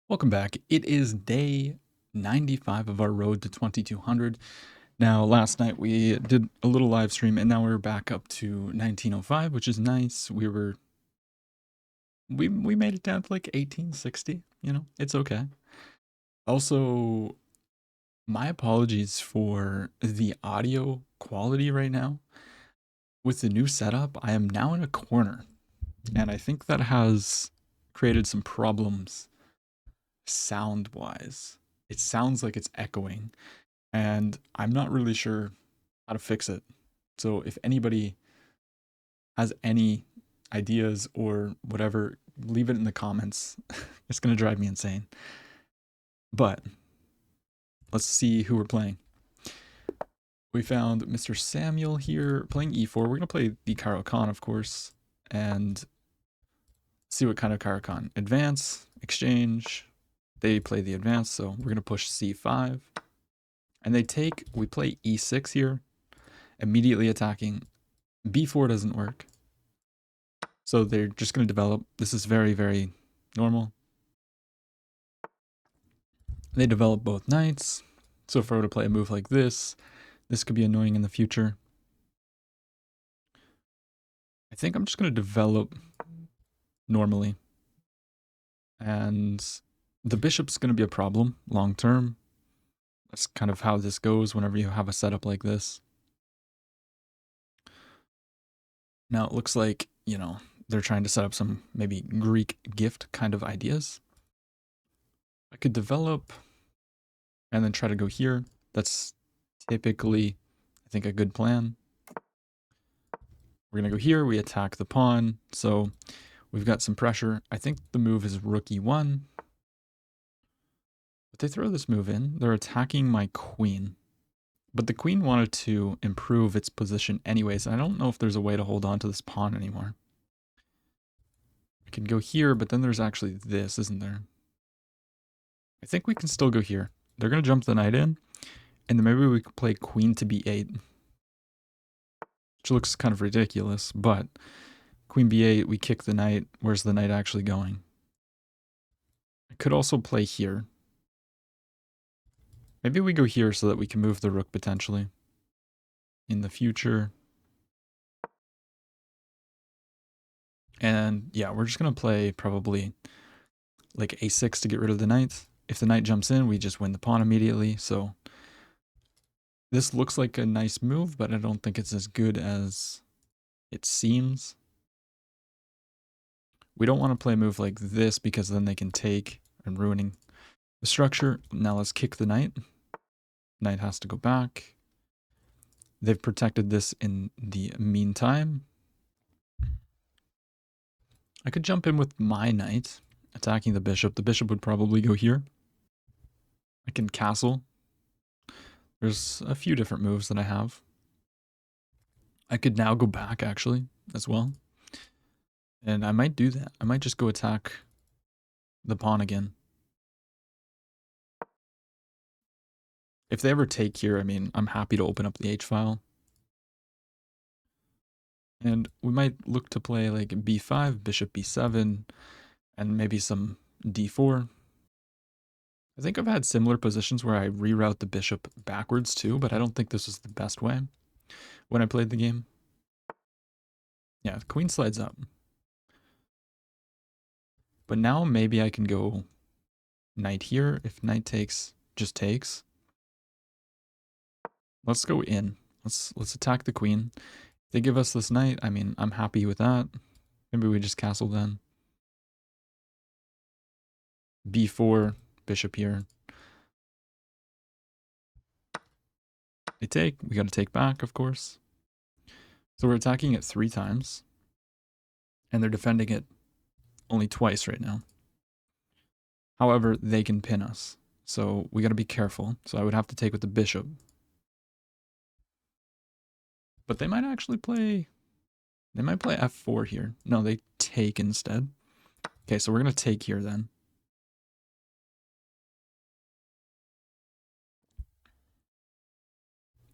Welcome back. It is day 95 of our road to 2200. Now, last night we did a little live stream and now we're back up to 1905, which is nice. We made it down to like 1860, it's okay. Also, my apologies for the audio quality right now. With the new setup, I am now in a corner, and I think that has created some problems sound-wise. It sounds like it's echoing, and I'm not really sure how to fix it. So if anybody has any ideas or whatever, leave it in the comments. It's going to drive me insane. But let's see who we're playing. We found Mr. Samuel here playing e4. We're going to play the Caro-Kann, of course, and see what kind of Caro-Kann. Advance, exchange. They play the advance, so we're going to push c5. And we play e6 here, immediately attacking. b4 doesn't work. So they're just going to develop. This is very, very normal. They develop both knights. So if I were to play a move like this could be annoying in the future. I think I'm just going to develop normally. And the bishop's going to be a problem long term. That's kind of how this goes whenever you have a setup like this. Now it looks like, they're trying to set up some maybe Greek gift kind of ideas. I could develop and then try to go here. That's typically, I think, a good plan. We're going to go here. We attack the pawn. So we've got some pressure. I think the move is rook e1. But they throw this move in. They're attacking my queen. But the queen wanted to improve its position anyways. I don't know if there's a way to hold on to this pawn anymore. I can go here, but then there's actually this, isn't there? I think we can still go here. They're going to jump the knight in. And then maybe we could play queen to b8. Which looks kind of ridiculous, but queen b8, we kick the knight. Where's the knight actually going? I could also play here. Maybe we go here so that we can move the rook potentially in the future. And yeah, we're just going to play probably like a6 to get rid of the knight. If the knight jumps in, we just win the pawn immediately. So this looks like a nice move, but I don't think it's as good as it seems. We don't want to play a move like this because then they can take and ruining the structure. Now let's kick the knight. Knight has to go back. They've protected this in the meantime. I could jump in with my knight, attacking the bishop. The bishop would probably go here. I can castle. There's a few different moves that I have. I could now go back, actually, as well. And I might do that. I might just go attack the pawn again. If they ever take here, I mean, I'm happy to open up the H-file. And we might look to play like b5, bishop b7, and maybe some d4. I think I've had similar positions where I reroute the bishop backwards too, but I don't think this was the best way when I played the game. Yeah, the queen slides up. But now maybe I can go knight here. If knight takes, just takes. Let's go in. Let's attack the queen. If they give us this knight, I mean, I'm happy with that. Maybe we just castle then. b4, bishop here. They take. We got to take back, of course. So we're attacking it 3 times. And they're defending it only twice right now. However, they can pin us. So we got to be careful. So I would have to take with the bishop. But they might actually play... They might play f4 here. No, they take instead. Okay, so we're going to take here then.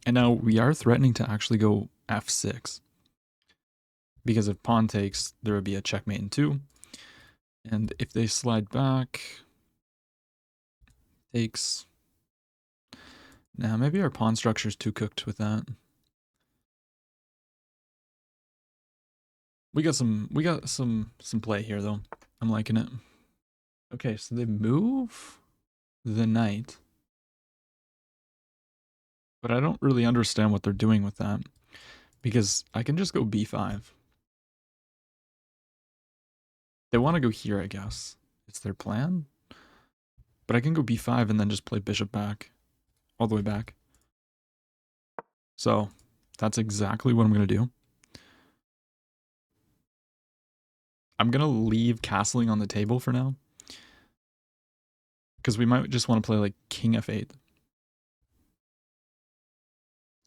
And now we are threatening to actually go f6. Because if pawn takes, there would be a checkmate in 2. And if they slide back, Takes. Now, maybe our pawn structure is too cooked with that. We got some play here though. I'm liking it. Okay, so they move the knight. But I don't really understand what they're doing with that. Because I can just go b5. They want to go here, I guess. It's their plan. But I can go b5 and then just play bishop back. All the way back. So, that's exactly what I'm going to do. I'm going to leave castling on the table for now. Because we might just want to play like king f8.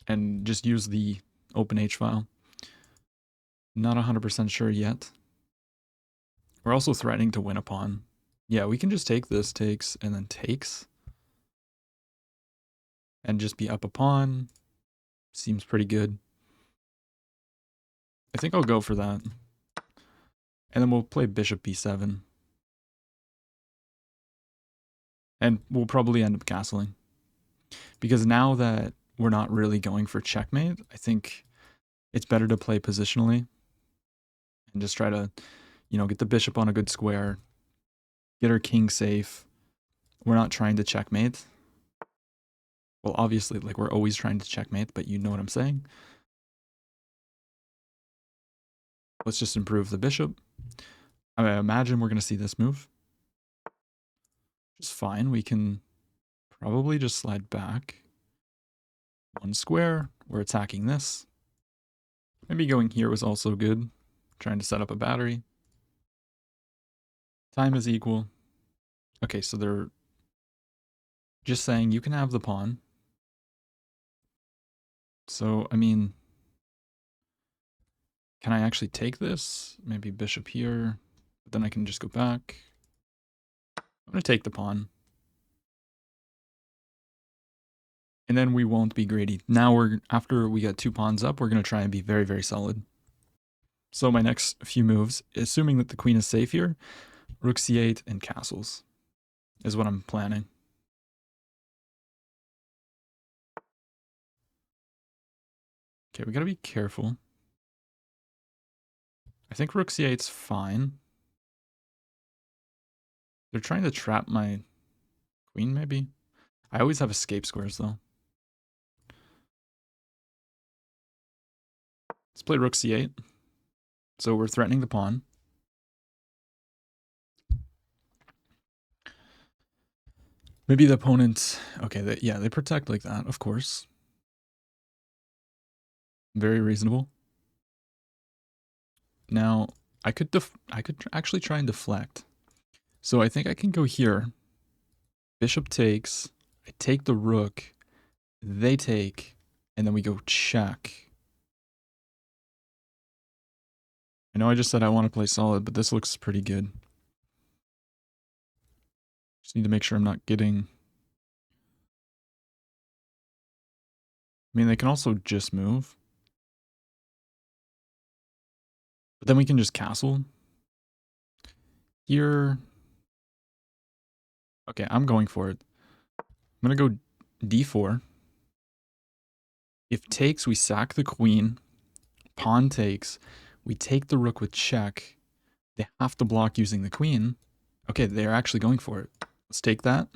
And just use the open H file. Not 100% sure yet. We're also threatening to win a pawn. Yeah, we can just take this, takes, and then takes. And just be up a pawn. Seems pretty good. I think I'll go for that. And then we'll play bishop b7. And we'll probably end up castling. Because now that we're not really going for checkmate, I think it's better to play positionally. And just try to, get the bishop on a good square. Get our king safe. We're not trying to checkmate. Well, obviously, like, we're always trying to checkmate, but you know what I'm saying. Let's just improve the bishop. I imagine we're going to see this move. Just fine. We can probably just slide back. One square. We're attacking this. Maybe going here was also good. Trying to set up a battery. Time is equal. Okay, so they're just saying you can have the pawn. So, I mean, can I actually take this? Maybe bishop here. But then I can just go back. I'm going to take the pawn. And then we won't be greedy. Now after we get 2 pawns up, we're going to try and be very, very solid. So my next few moves, assuming that the queen is safe here, rook c8 and castles is what I'm planning. Okay, we got to be careful. I think rook c8's fine. They're trying to trap my queen, maybe? I always have escape squares, though. Let's play rook c8. So we're threatening the pawn. Maybe the opponent... Okay, they protect like that, of course. Very reasonable. Now, I could actually try and deflect. So I think I can go here. Bishop takes. I take the rook. They take. And then we go check. I know I just said I want to play solid, but this looks pretty good. Just need to make sure I'm not getting... I mean, they can also just move. But then we can just castle. Here... Okay, I'm going for it. I'm going to go d4. If takes, we sack the queen. Pawn takes. We take the rook with check. They have to block using the queen. Okay, they're actually going for it. Let's take that.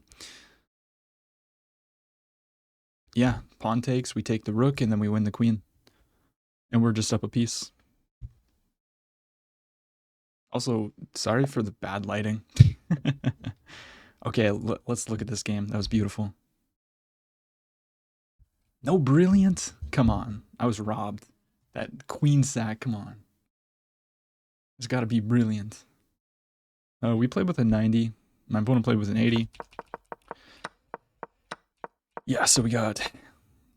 Yeah, pawn takes. We take the rook, and then we win the queen. And we're just up a piece. Also, sorry for the bad lighting. Okay, let's look at this game. That was beautiful. No brilliant? Come on. I was robbed. That queen sack, come on. It's got to be brilliant. We played with a 90. My opponent played with an 80. Yeah, so we got...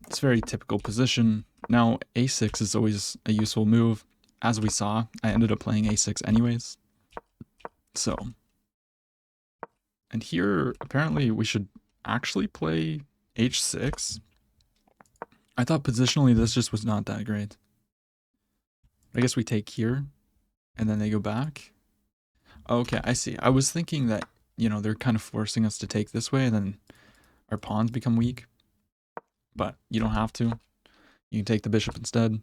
It's very typical position. Now, a6 is always a useful move. As we saw, I ended up playing a6 anyways. So... And here, apparently, we should actually play h6. I thought positionally this just was not that great. I guess we take here, and then they go back. Okay, I see. I was thinking that, they're kind of forcing us to take this way, and then our pawns become weak, but you don't have to. You can take the bishop instead.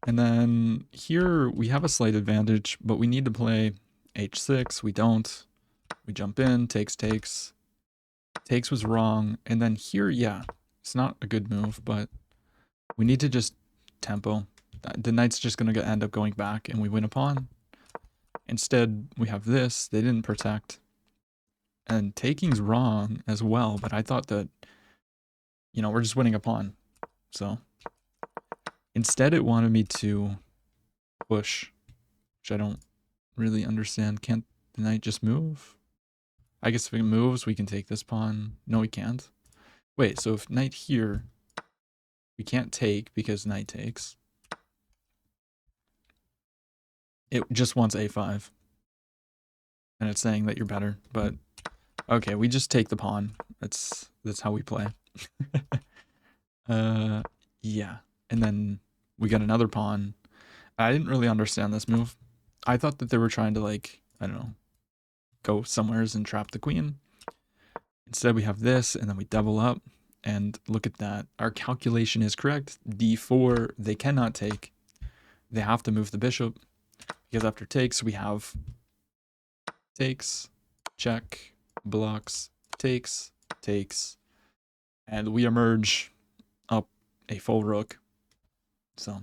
And then here we have a slight advantage, but we need to play h6. We don't. We jump in, takes. Takes was wrong. And then here, yeah, it's not a good move, but we need to just tempo. The knight's just going to end up going back and we win a pawn. Instead, we have this. They didn't protect. And taking's wrong as well, but I thought that, you know, we're just winning a pawn. So instead, it wanted me to push, which I don't really understand. Can't the knight just move? I guess if it moves, we can take this pawn. No, we can't. Wait, so if knight here, we can't take because knight takes. It just wants a5. And it's saying that you're better, but okay, we just take the pawn. That's how we play. Yeah. And then we got another pawn. I didn't really understand this move. I thought that they were trying to, like, I don't know, go somewheres and trap the queen. Instead, we have this, and then we double up. And look at that. Our calculation is correct. d4, they cannot take. They have to move the bishop. Because after takes, we have takes, check, blocks, takes, and we emerge up a full rook. So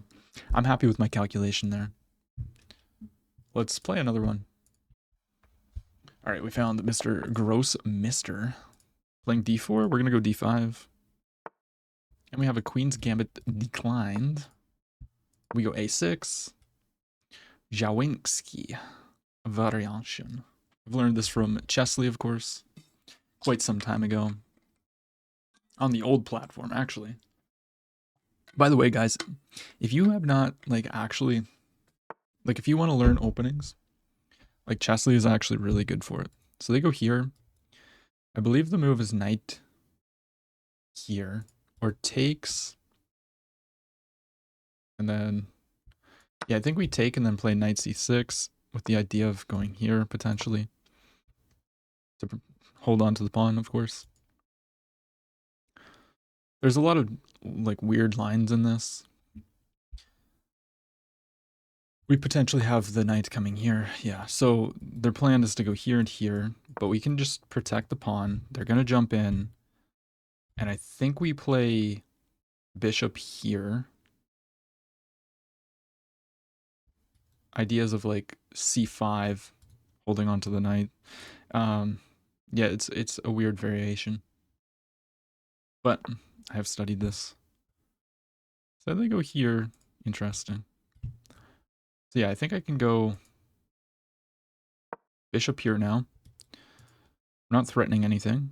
I'm happy with my calculation there. Let's play another one. All right, we found Mr. Gross Mister. Playing d4, we're going to go d5. And we have a queen's gambit declined. We go a6. Jawinski variation. I've learned this from Chesley, of course, quite some time ago. On the old platform, actually. By the way, guys, if you have not, like, actually, like, if you want to learn openings, like, Chesley is actually really good for it. So they go here. I believe the move is knight here, or takes, and then, yeah, I think we take and then play knight c6 with the idea of going here, potentially, to hold on to the pawn, of course. There's a lot of, like, weird lines in this. We potentially have the knight coming here. Yeah, so their plan is to go here and here, but we can just protect the pawn. They're going to jump in. And I think we play bishop here. Ideas of, like, c5, holding on to the knight. Yeah, it's a weird variation. But I have studied this. So they go here. Interesting. So yeah, I think I can go bishop here now. I'm not threatening anything.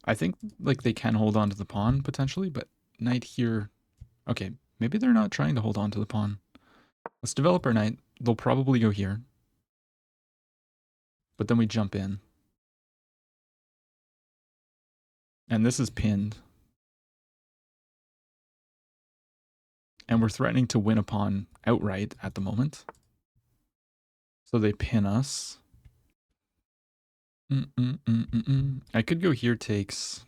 I think, like, they can hold on to the pawn potentially, but knight here. Okay, maybe they're not trying to hold on to the pawn. Let's develop our knight. They'll probably go here. But then we jump in. And this is pinned. And we're threatening to win a pawn outright at the moment. So they pin us. I could go here, takes,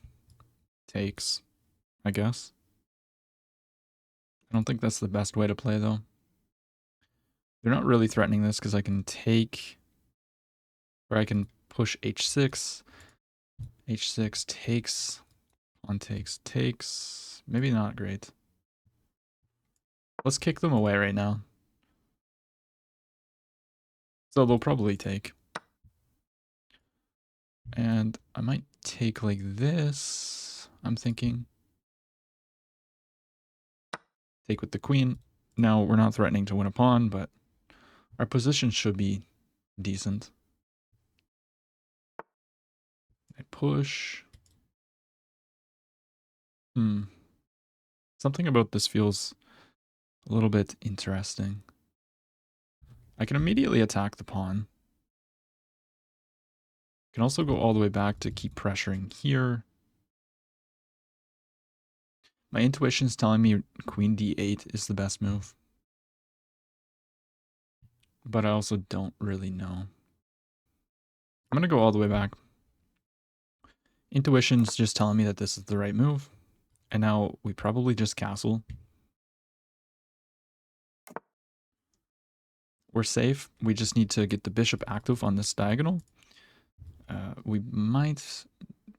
I guess. I don't think that's the best way to play, though. They're not really threatening this because I can take, or I can push h6. h6 takes, pawn takes. Maybe not great. Let's kick them away right now. So they'll probably take. And I might take like this, I'm thinking. Take with the queen. Now, we're not threatening to win a pawn, but our position should be decent. I push. Something about this feels a little bit interesting. I can immediately attack the pawn. Can also go all the way back to keep pressuring here. My intuition is telling me queen d8 is the best move. But I also don't really know. I'm going to go all the way back. Intuition's just telling me that this is the right move. And now we probably just castle. We're safe. We just need to get the bishop active on this diagonal. We might,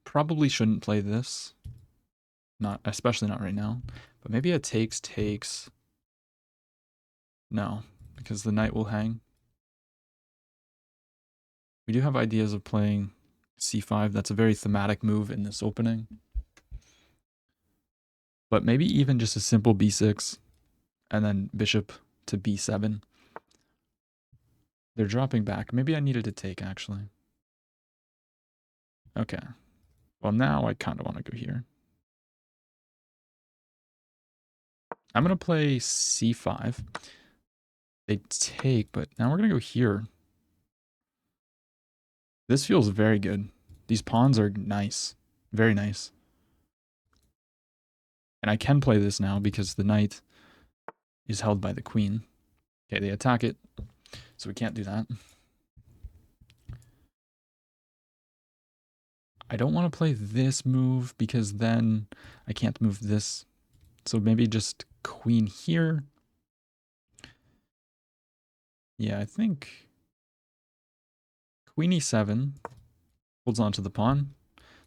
probably shouldn't play this. Not, especially not right now. But maybe a takes. No, because the knight will hang. We do have ideas of playing c5. That's a very thematic move in this opening. But maybe even just a simple b6 and then bishop to b7. They're dropping back. Maybe I needed to take, actually. Okay. Well, now I kind of want to go here. I'm going to play c5. They take, but now we're going to go here. This feels very good. These pawns are nice. Very nice. And I can play this now because the knight is held by the queen. Okay, they attack it, so we can't do that. I don't want to play this move because then I can't move this. So maybe just queen here. Yeah, I think queen e7 holds on to the pawn.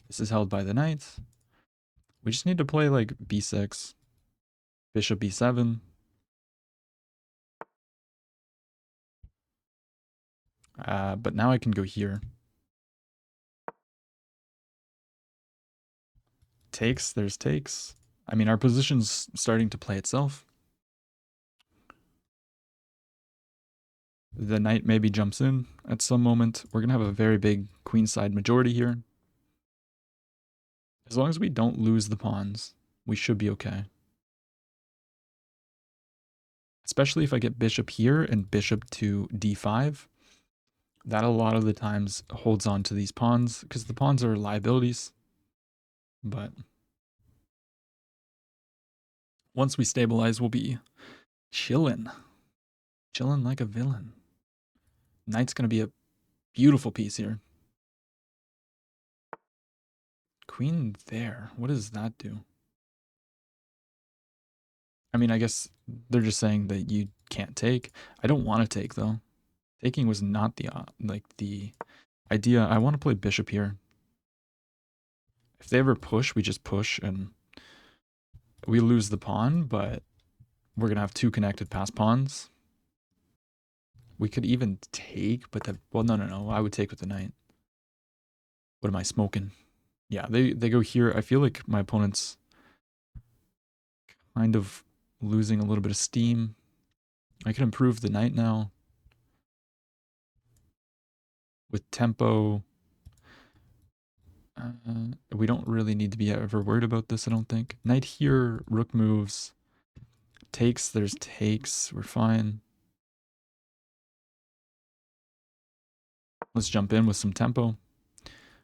This is held by the knight. We just need to play like b6, bishop b7. But now I can go here. Takes, there's takes. I mean, our position's starting to play itself. The knight maybe jumps in at some moment. We're going to have a very big queenside majority here. As long as we don't lose the pawns, we should be okay. Especially if I get bishop here and bishop to d5. That a lot of the times holds on to these pawns because the pawns are liabilities. But once we stabilize, we'll be chilling. Chilling like a villain. Knight's going to be a beautiful piece here. Queen there. What does that do? I mean, I guess they're just saying that you can't take. I don't want to take, though. Taking was not the the idea. I want to play bishop here. If they ever push, we just push and we lose the pawn, but we're going to have two connected pass pawns. We could even take, but well, no. I would take with the knight. What am I smoking? Yeah, they go here. I feel like my opponent's kind of losing a little bit of steam. I can improve the knight now with tempo. We don't really need to be ever worried about this, I don't think. Knight here, rook moves. Takes, there's takes. We're fine. Let's jump in with some tempo.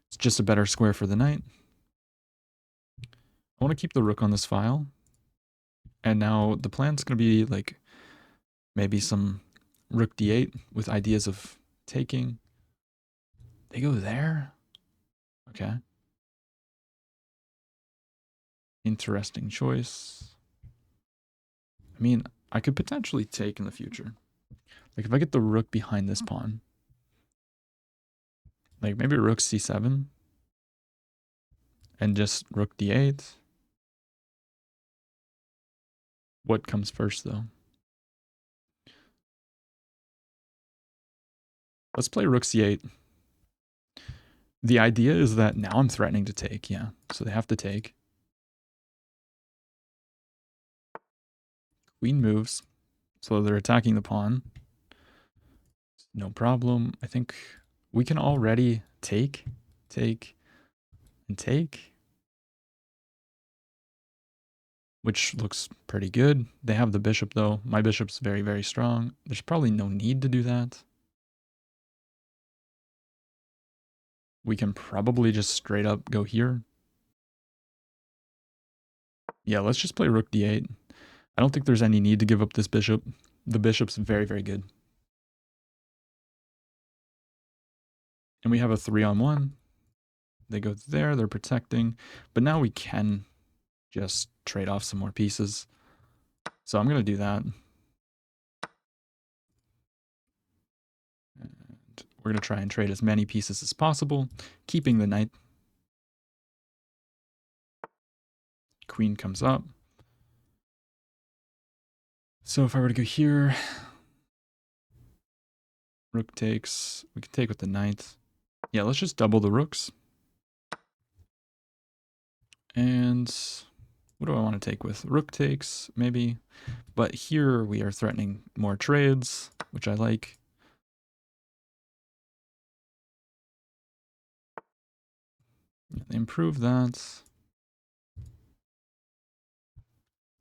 It's just a better square for the knight. I want to keep the rook on this file. And now the plan's going to be like maybe some rook d8 with ideas of taking. They go there? Okay. Interesting choice. I mean, I could potentially take in the future. Like if I get the rook behind this pawn, like maybe rook c7 and just rook d8. What comes first though? Let's play rook c8. The idea is that now I'm threatening to take, yeah. So they have to take. Queen moves. So they're attacking the pawn. No problem. I think we can already take, and take. Which looks pretty good. They have the bishop though. My bishop's very, very strong. There's probably no need to do that. We can probably just straight up go here. Yeah, let's just play rook d8. I don't think there's any need to give up this bishop. The bishop's very, very good. And we have a 3-on-1. They go there, they're protecting. But now we can just trade off some more pieces. So I'm going to do that. And we're going to try and trade as many pieces as possible, keeping the knight. Queen comes up. So if I were to go here, rook takes. We can take with the knight. Yeah, let's just double the rooks. And what do I want to take with? Rook takes, maybe. But here we are threatening more trades, which I like. Yeah, they improve that.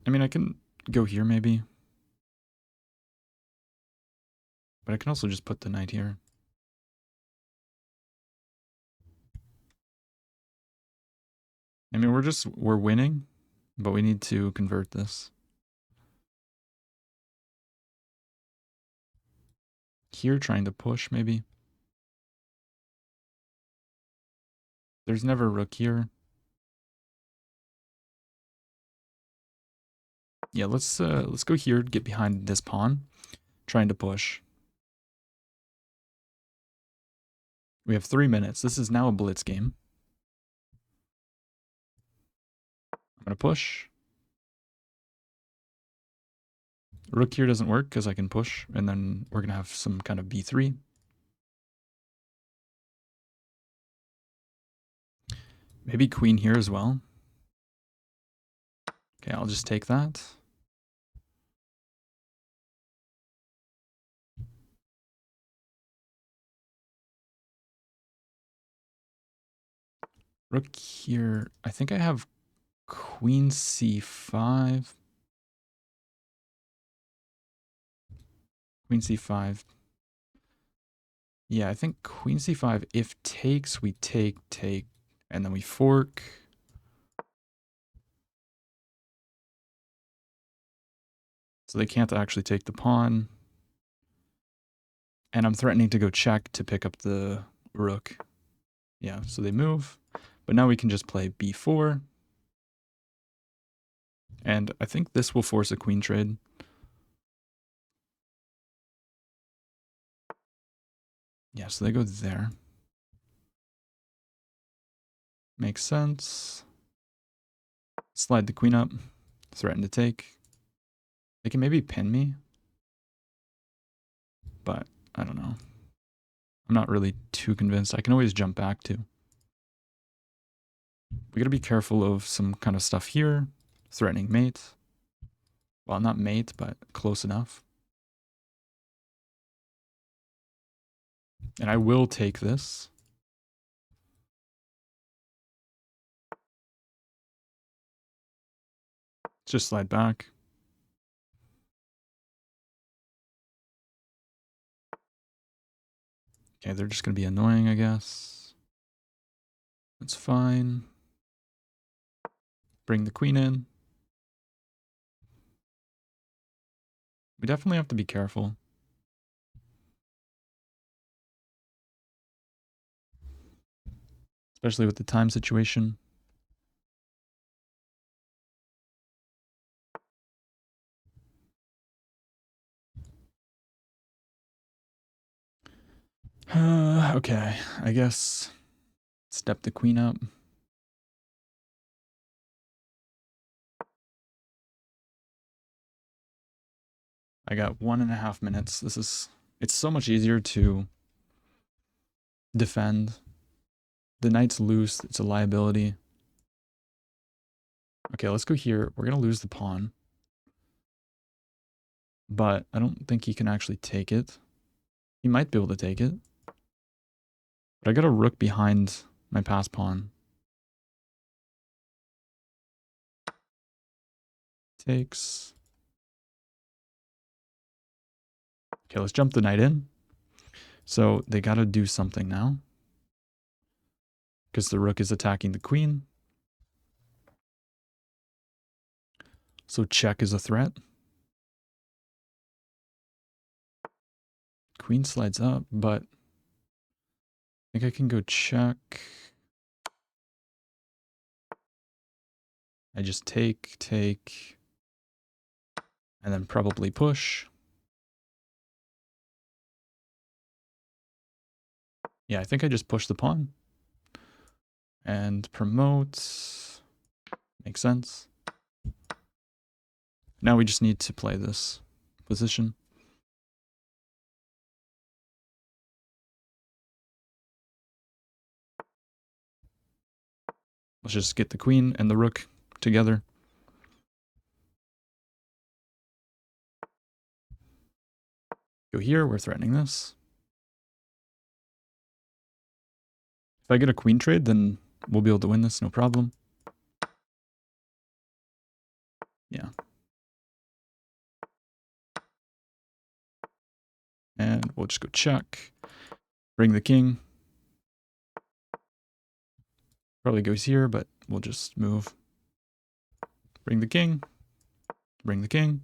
I mean, I can go here maybe. But I can also just put the knight here. I mean, we're winning, but we need to convert this. Here, trying to push, maybe. There's never a rook here. Yeah, let's go here, get behind this pawn, trying to push. We have 3 minutes. This is now a blitz game. I'm gonna push. Rook here doesn't work because I can push, and then we're gonna have some kind of b3. Maybe queen here as well. Okay, I'll just take that. Rook here. I think I have queen c5. Queen c5. Yeah, I think queen c5. If takes, we take, and then we fork. So they can't actually take the pawn. And I'm threatening to go check to pick up the rook. Yeah, so they move. But now we can just play b4. And I think this will force a queen trade. Yeah, so they go there. Makes sense. Slide the queen up. Threaten to take. They can maybe pin me. But I don't know. I'm not really too convinced. I can always jump back too. We gotta be careful of some kind of stuff here. Threatening mate. Well, not mate, but close enough. And I will take this. Just slide back. Okay, they're just gonna be annoying, I guess. That's fine. Bring the queen in. We definitely have to be careful. Especially with the time situation. Okay, I guess step the queen up. I got 1.5 minutes. It's so much easier to defend. The knight's loose, it's a liability. Okay, let's go here. We're gonna lose the pawn. But I don't think he can actually take it. He might be able to take it. But I got a rook behind my pass pawn. Takes. Okay, let's jump the knight in. So they gotta do something now. Because the rook is attacking the queen. So check is a threat. Queen slides up, but think I can go check. I just take, and then probably push. Yeah, I think I just push the pawn. And promote. Makes sense. Now we just need to play this position. Let's just get the queen and the rook together. Go here, we're threatening this. If I get a queen trade, then we'll be able to win this, no problem. Yeah. And we'll just go check. Bring the king. Probably goes here, but we'll just move. Bring the king. Bring the king.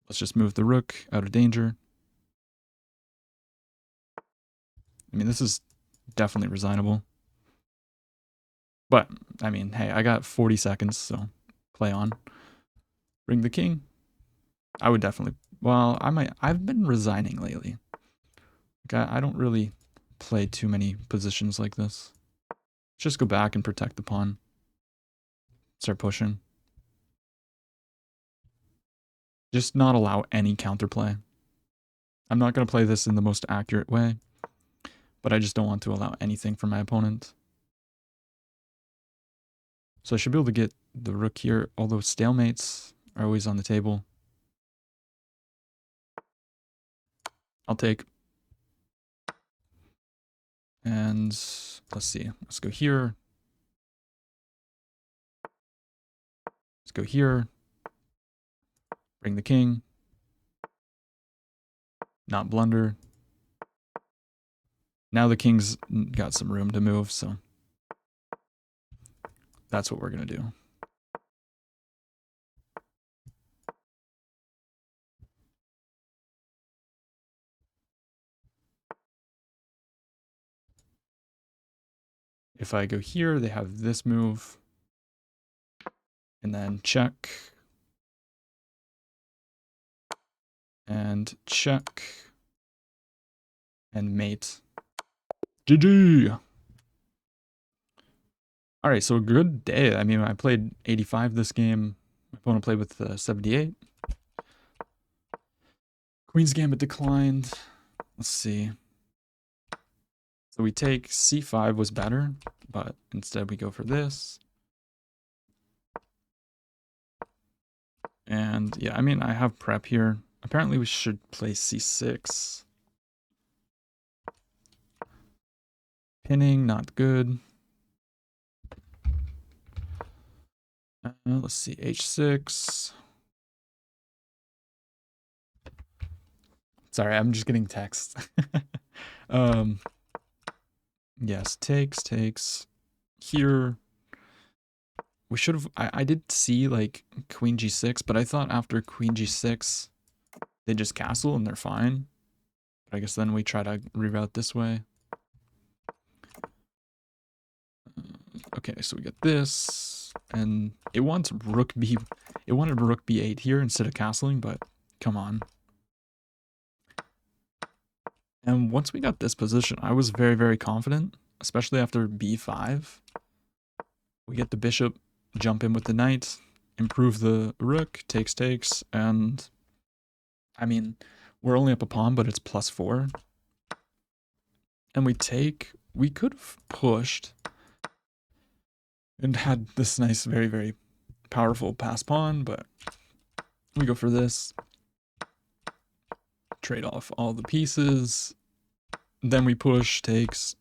Let's just move the rook out of danger. I mean, this is definitely resignable. But, I mean, hey, I got 40 seconds, so play on. Bring the king. I would definitely, well, I've been resigning lately. Like, I don't really play too many positions like this. Just go back and protect the pawn. Start pushing. Just not allow any counterplay. I'm not going to play this in the most accurate way, but I just don't want to allow anything from my opponent. So I should be able to get the rook here, although stalemates are always on the table. I'll take. And let's see. Let's go here. Let's go here. Bring the king. Not blunder. Now the king's got some room to move, so that's what we're going to do. If I go here, they have this move. And then check. And check. And mate. GG! Alright, so a good day. I mean, I played 85 this game. My opponent played with 78. Queen's Gambit declined. Let's see. So we take c5 was better, but instead we go for this. And yeah, I mean, I have prep here. Apparently we should play c6. Pinning, not good. Let's see, h6. Sorry, I'm just getting text. Yes, takes. Here. We should have, I did see like queen g6, but I thought after queen g6, they just castle and they're fine. But I guess then we try to reroute this way. Okay, so we get this, and it wants rook b. It wanted rook b8 here instead of castling, but come on. And once we got this position, I was very, very confident, especially after b5. We get the bishop, jump in with the knight, improve the rook, takes, and I mean, we're only up a pawn, but it's +4. And we take, we could have pushed and had this nice, very, very powerful pass pawn, but we go for this. Trade off all the pieces. Then we push, takes.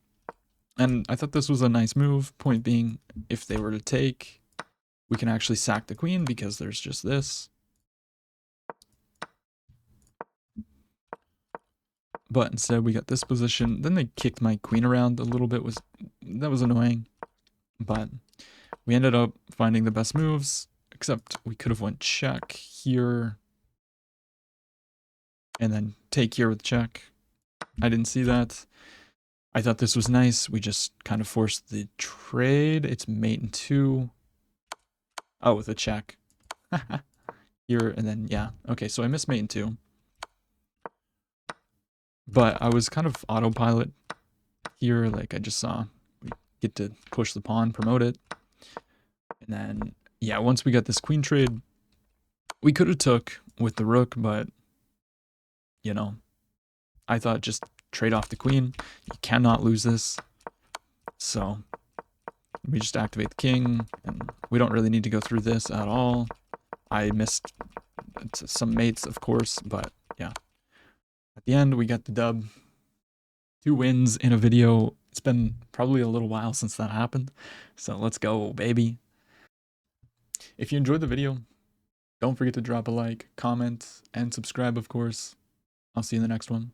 And I thought this was a nice move. Point being, if they were to take, we can actually sack the queen because there's just this. But instead we got this position. Then they kicked my queen around a little bit. That was annoying. But we ended up finding the best moves, except we could have went check here and then take here with check. I didn't see that. I thought this was nice. We just kind of forced the trade. It's mate in 2. Oh, with a check. Here, and then, yeah. Okay, so I missed mate in 2. But I was kind of autopilot here. Like, I just saw we get to push the pawn, promote it. And then, yeah, once we got this queen trade, we could have took with the rook, but, you know, I thought just trade off the queen. You cannot lose this. So we just activate the king, and we don't really need to go through this at all. I missed some mates, of course, but yeah. At the end, we got the dub. 2 wins in a video. It's been probably a little while since that happened. So let's go, baby. If you enjoyed the video, don't forget to drop a like, comment, and subscribe, of course. I'll see you in the next one.